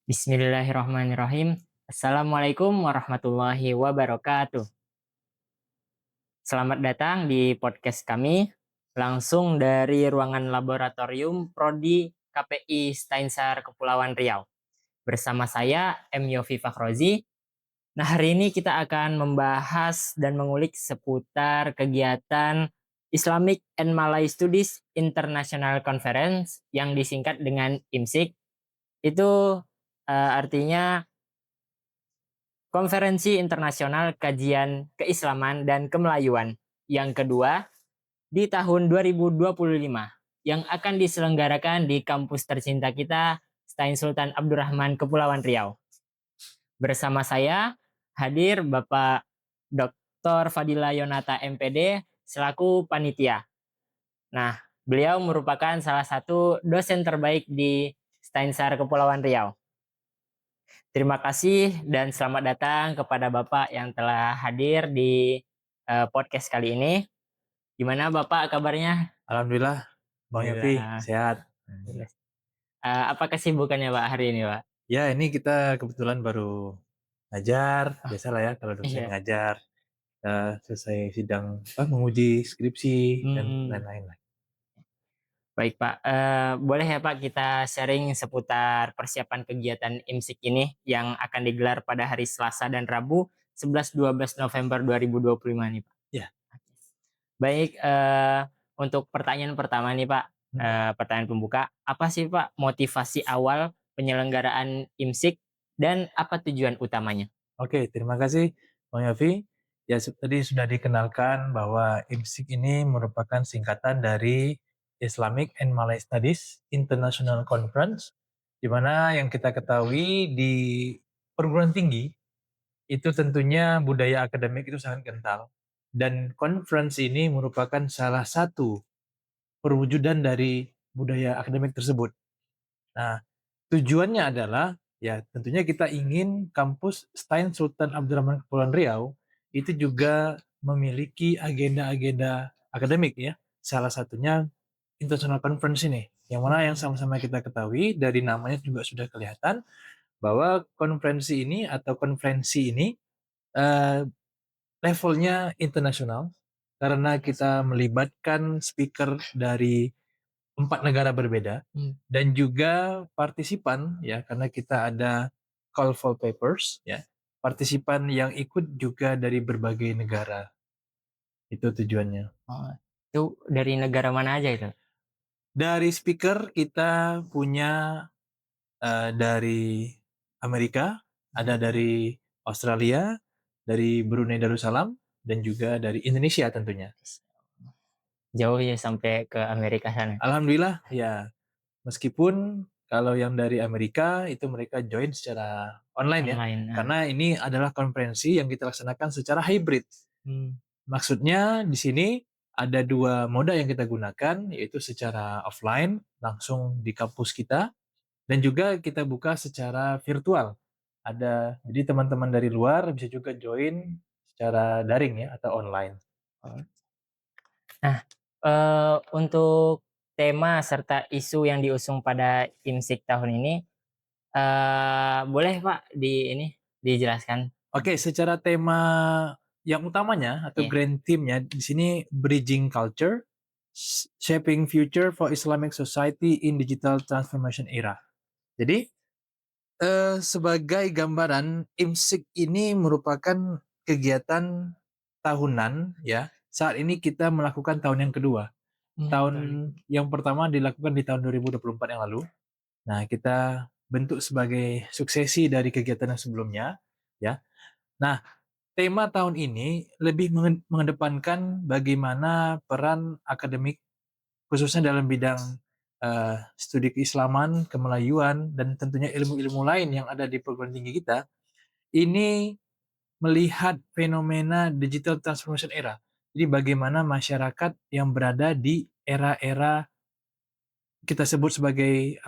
Bismillahirrahmanirrahim. Assalamualaikum warahmatullahi wabarakatuh. Selamat datang di podcast kami langsung dari ruangan laboratorium Prodi KPI Stainsar Kepulauan Riau. Bersama saya M. Yofi Fakhrozi. Nah, hari ini kita akan membahas dan mengulik seputar kegiatan Islamic and Malay Studies International Conference yang disingkat dengan IMSIC. Itu artinya Konferensi Internasional Kajian Keislaman dan Kemelayuan yang kedua di tahun 2025 yang akan diselenggarakan di kampus tercinta kita, Stein Sultan Abdurrahman Kepulauan Riau. Bersama saya hadir Bapak Dr. Fadila Yonata MPD selaku panitia. Nah, beliau merupakan salah satu dosen terbaik di Steinsar Kepulauan Riau. Terima kasih dan selamat datang kepada Bapak yang telah hadir di podcast kali ini. Gimana Bapak kabarnya? Alhamdulillah, Bang Yofi, Alhamdulillah. sehat. Apa kesibukannya Pak hari ini Pak? Ya, ini kita kebetulan baru ngajar, Oh, biasalah ya kalau dosen iya. ngajar, selesai sidang menguji skripsi dan Hmm, lain-lain lah. baik Pak. Boleh ya Pak kita sharing seputar persiapan kegiatan IMSIK ini yang akan digelar pada hari Selasa dan Rabu 11-12 November 2025 nih Pak. Ya. Baik, untuk pertanyaan pertama nih Pak, pertanyaan pembuka, apa sih Pak motivasi awal penyelenggaraan IMSIK dan apa tujuan utamanya? Oke, terima kasih Bang Yofi. Ya, tadi sudah dikenalkan bahwa IMSIK ini merupakan singkatan dari Islamic and Malay Studies International Conference, di mana yang kita ketahui di perguruan tinggi itu tentunya budaya akademik itu sangat kental. Dan conference ini merupakan salah satu perwujudan dari budaya akademik tersebut. Nah, tujuannya adalah ya tentunya kita ingin kampus Stein Sultan Abdurrahman Kepulauan Riau itu juga memiliki agenda-agenda akademik ya. Salah satunya International Conference ini. Yang mana yang sama-sama kita ketahui dari namanya juga sudah kelihatan bahwa konferensi ini atau konferensi ini eh, levelnya internasional karena kita melibatkan speaker dari 4 negara berbeda dan juga partisipan ya karena kita ada call for papers ya partisipan yang ikut juga dari berbagai negara itu tujuannya. Oh, itu dari negara mana aja itu? Dari speaker kita punya dari Amerika, ada dari Australia, dari Brunei Darussalam dan juga dari Indonesia tentunya. Jauh ya sampai ke Amerika sana. Alhamdulillah ya, meskipun kalau yang dari Amerika itu mereka join secara online ya, Online. Nah. karena ini adalah konferensi yang kita laksanakan secara hybrid. Maksudnya di sini ada dua moda yang kita gunakan, yaitu secara offline langsung di kampus kita dan juga kita buka secara virtual. Jadi teman-teman dari luar bisa juga join secara daring ya atau online. Nah, untuk tema serta isu yang diusung pada IMSIK tahun ini, boleh Pak dijelaskan? Oke, secara tema yang utamanya atau Iya. grand theme-nya di sini Bridging Culture, Shaping Future for Islamic Society in Digital Transformation Era. Jadi sebagai gambaran, IMSIK ini merupakan kegiatan tahunan ya. Saat ini kita melakukan tahun yang kedua. Tahun yang pertama dilakukan di tahun 2024 yang lalu. Nah, kita bentuk sebagai suksesi dari kegiatan yang sebelumnya ya. Nah, tema tahun ini lebih mengedepankan bagaimana peran akademik khususnya dalam bidang studi keislaman, kemelayuan, dan tentunya ilmu-ilmu lain yang ada di perguruan tinggi kita, ini melihat fenomena digital transformation era. Jadi bagaimana masyarakat yang berada di era-era kita sebut sebagai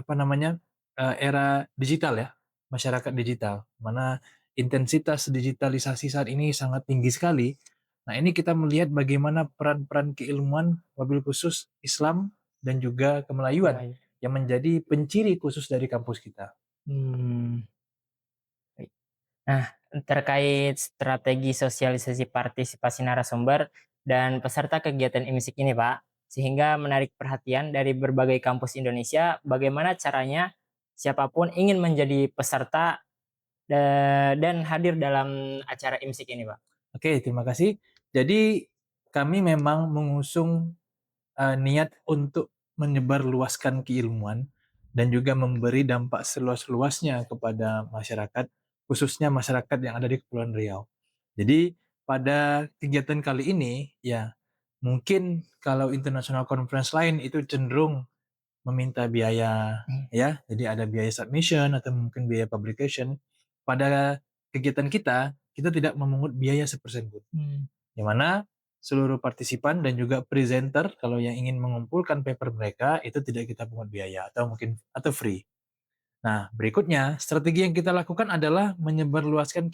era digital ya, masyarakat digital, mana intensitas digitalisasi saat ini sangat tinggi sekali. Nah, ini kita melihat bagaimana peran-peran keilmuan, wabil khusus Islam dan juga kemelayuan yang menjadi penciri khusus dari kampus kita. Hmm, baik. Nah, terkait strategi sosialisasi partisipasi narasumber dan peserta kegiatan IMSIK ini, Pak, sehingga menarik perhatian dari berbagai kampus Indonesia, bagaimana caranya siapapun ingin menjadi peserta dan hadir dalam acara IMSIK ini, Pak? Oke, terima kasih. Jadi kami memang mengusung niat untuk menyebarluaskan keilmuan dan juga memberi dampak seluas-luasnya kepada masyarakat, khususnya masyarakat yang ada di Kepulauan Riau. Jadi pada kegiatan kali ini, ya mungkin kalau international conference lain itu cenderung meminta biaya, Hmm. ya, jadi ada biaya submission atau mungkin biaya publication. Pada kegiatan kita tidak memungut biaya sepersen pun. Hmm. Di mana seluruh partisipan dan juga presenter kalau yang ingin mengumpulkan paper mereka itu tidak kita pungut biaya atau free. Nah, berikutnya strategi yang kita lakukan adalah menyebarluaskan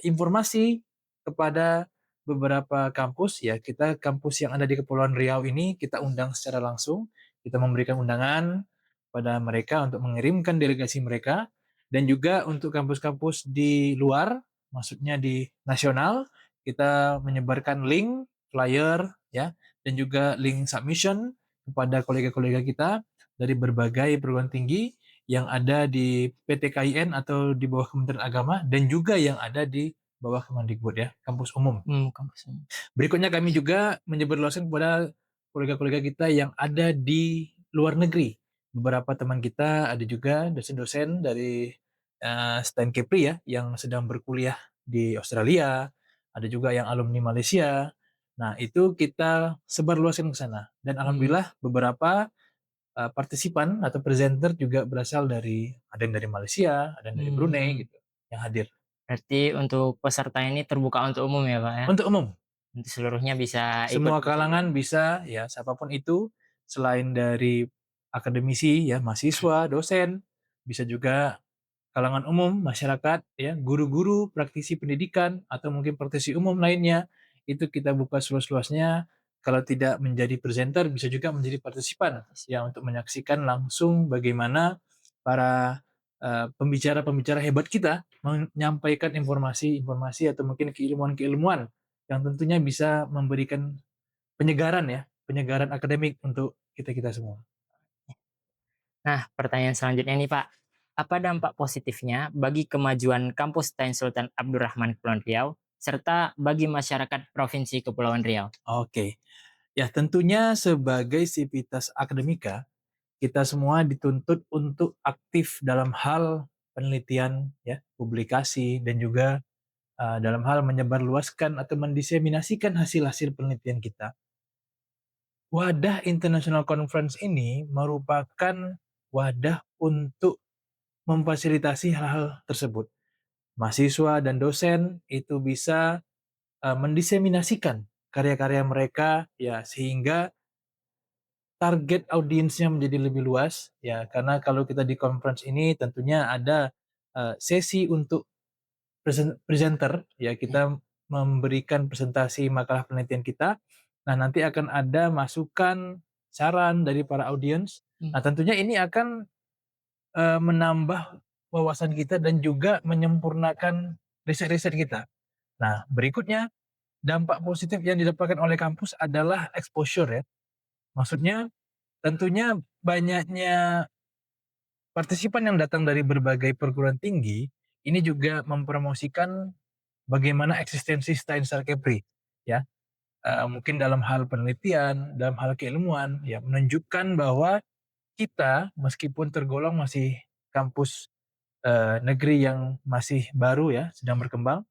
informasi kepada beberapa kampus ya. Kita kampus yang ada di Kepulauan Riau ini kita undang secara langsung, kita memberikan undangan pada mereka untuk mengirimkan delegasi mereka dan juga untuk kampus-kampus di luar, maksudnya di nasional, kita menyebarkan link, flyer ya, dan juga link submission kepada kolega-kolega kita dari berbagai perguruan tinggi yang ada di PT KIN atau di bawah Kementerian Agama dan juga yang ada di bawah Kemendikbud ya, kampus umum. Kampus ini. Berikutnya kami juga menyebarluaskan kepada kolega-kolega kita yang ada di luar negeri. Beberapa teman kita ada juga dosen-dosen dari STAN Kepri ya yang sedang berkuliah di Australia, ada juga yang alumni Malaysia. Nah, itu kita sebarluaskan ke sana dan Hmm. alhamdulillah beberapa partisipan atau presenter juga berasal ada yang dari Malaysia, ada yang dari Brunei Hmm. gitu yang hadir. Berarti untuk peserta ini terbuka untuk umum ya, Pak, ya? Untuk umum, Untuk seluruhnya bisa ikut. semua kalangan bisa ya siapapun itu selain dari akademisi ya, mahasiswa, dosen, bisa juga kalangan umum, masyarakat ya, guru-guru, praktisi pendidikan atau mungkin praktisi umum lainnya itu kita buka seluas-luasnya. Kalau tidak menjadi presenter bisa juga menjadi partisipan ya untuk menyaksikan langsung bagaimana para pembicara-pembicara hebat kita menyampaikan informasi-informasi atau mungkin keilmuan-keilmuan yang tentunya bisa memberikan penyegaran ya, penyegaran akademik untuk kita-kita semua. Nah, pertanyaan selanjutnya nih, Pak. Apa dampak positifnya bagi kemajuan kampus Tain Sultan Abdurrahman Kepulauan Riau, serta bagi masyarakat Provinsi Kepulauan Riau? Oke, ya tentunya sebagai sivitas akademika, kita semua dituntut untuk aktif dalam hal penelitian ya, publikasi dan juga dalam hal menyebarluaskan atau mendiseminasikan hasil-hasil penelitian kita. Wadah International Conference ini merupakan wadah untuk memfasilitasi hal-hal tersebut. Mahasiswa dan dosen itu bisa mendiseminasikan karya-karya mereka ya sehingga target audiensnya menjadi lebih luas ya karena kalau kita di conference ini tentunya ada sesi untuk presenter ya Ya. kita memberikan presentasi makalah penelitian kita. Nah, nanti akan ada masukan saran dari para audiens. Hmm. Nah, tentunya ini akan menambah wawasan kita dan juga menyempurnakan riset-riset kita. Nah, berikutnya dampak positif yang didapatkan oleh kampus adalah exposure ya. Maksudnya tentunya banyaknya partisipan yang datang dari berbagai perguruan tinggi ini juga mempromosikan bagaimana eksistensi Steinsar Kepri ya. Mungkin dalam hal penelitian, dalam hal keilmuan ya menunjukkan bahwa kita meskipun tergolong masih kampus negeri yang masih baru ya, sedang berkembang,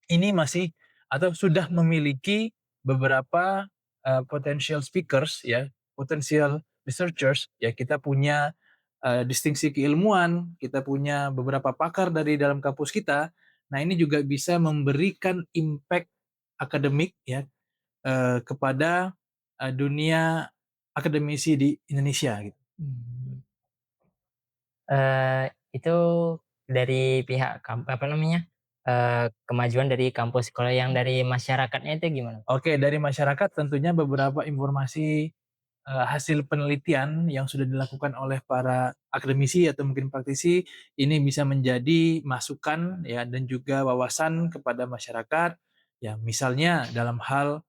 ini masih atau sudah memiliki beberapa potential speakers ya, potential researchers ya kita punya distingsi keilmuan, kita punya beberapa pakar dari dalam kampus kita. Nah, ini juga bisa memberikan impact akademik ya kepada dunia akademisi di Indonesia gitu. Hmm. Itu dari pihak apa namanya, kemajuan dari kampus. Kalau yang dari masyarakatnya itu gimana? Oke, dari masyarakat tentunya beberapa informasi hasil penelitian yang sudah dilakukan oleh para akademisi atau mungkin praktisi ini bisa menjadi masukan ya dan juga wawasan kepada masyarakat ya misalnya dalam hal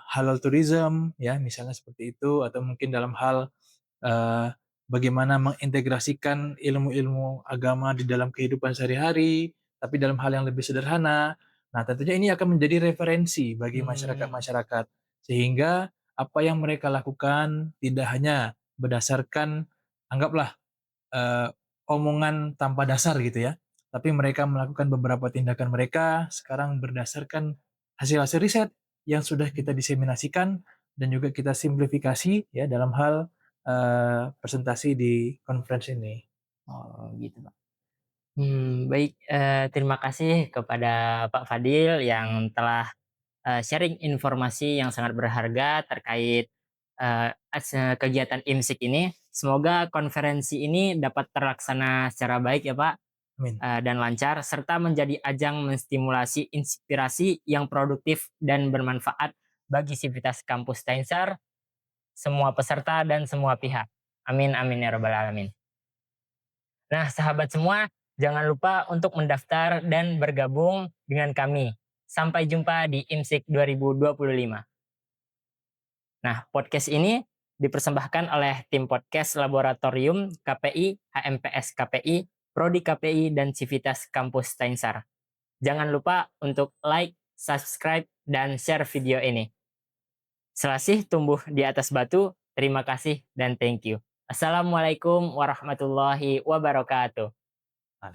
halal tourism ya misalnya seperti itu atau mungkin dalam hal eh, bagaimana mengintegrasikan ilmu-ilmu agama di dalam kehidupan sehari-hari, tapi dalam hal yang lebih sederhana. Nah, tentunya ini akan menjadi referensi bagi Hmm. masyarakat-masyarakat, sehingga apa yang mereka lakukan tidak hanya berdasarkan, anggaplah eh, omongan tanpa dasar gitu ya, tapi mereka melakukan beberapa tindakan mereka sekarang berdasarkan hasil-hasil riset yang sudah kita diseminasikan dan juga kita simplifikasi ya dalam hal presentasi di conference ini. Oh, gitu, Pak. Baik, terima kasih kepada Pak Fadil yang telah sharing informasi yang sangat berharga terkait kegiatan IMSIK ini. Semoga konferensi ini dapat terlaksana secara baik ya Pak, Amin. dan lancar, serta menjadi ajang menstimulasi inspirasi yang produktif dan bermanfaat bagi sivitas kampus Steinsar, semua peserta, dan semua pihak. Amin, amin ya robbal alamin. Nah, sahabat semua, jangan lupa untuk mendaftar dan bergabung dengan kami. Sampai jumpa di IMSIK 2025. Nah, podcast ini dipersembahkan oleh tim podcast Laboratorium KPI, HMPS KPI, Prodi KPI, dan Civitas Kampus Steinsar. Jangan lupa untuk like, subscribe, dan share video ini. Selasih tumbuh di atas batu, terima kasih dan thank you. Assalamualaikum warahmatullahi wabarakatuh. Nah,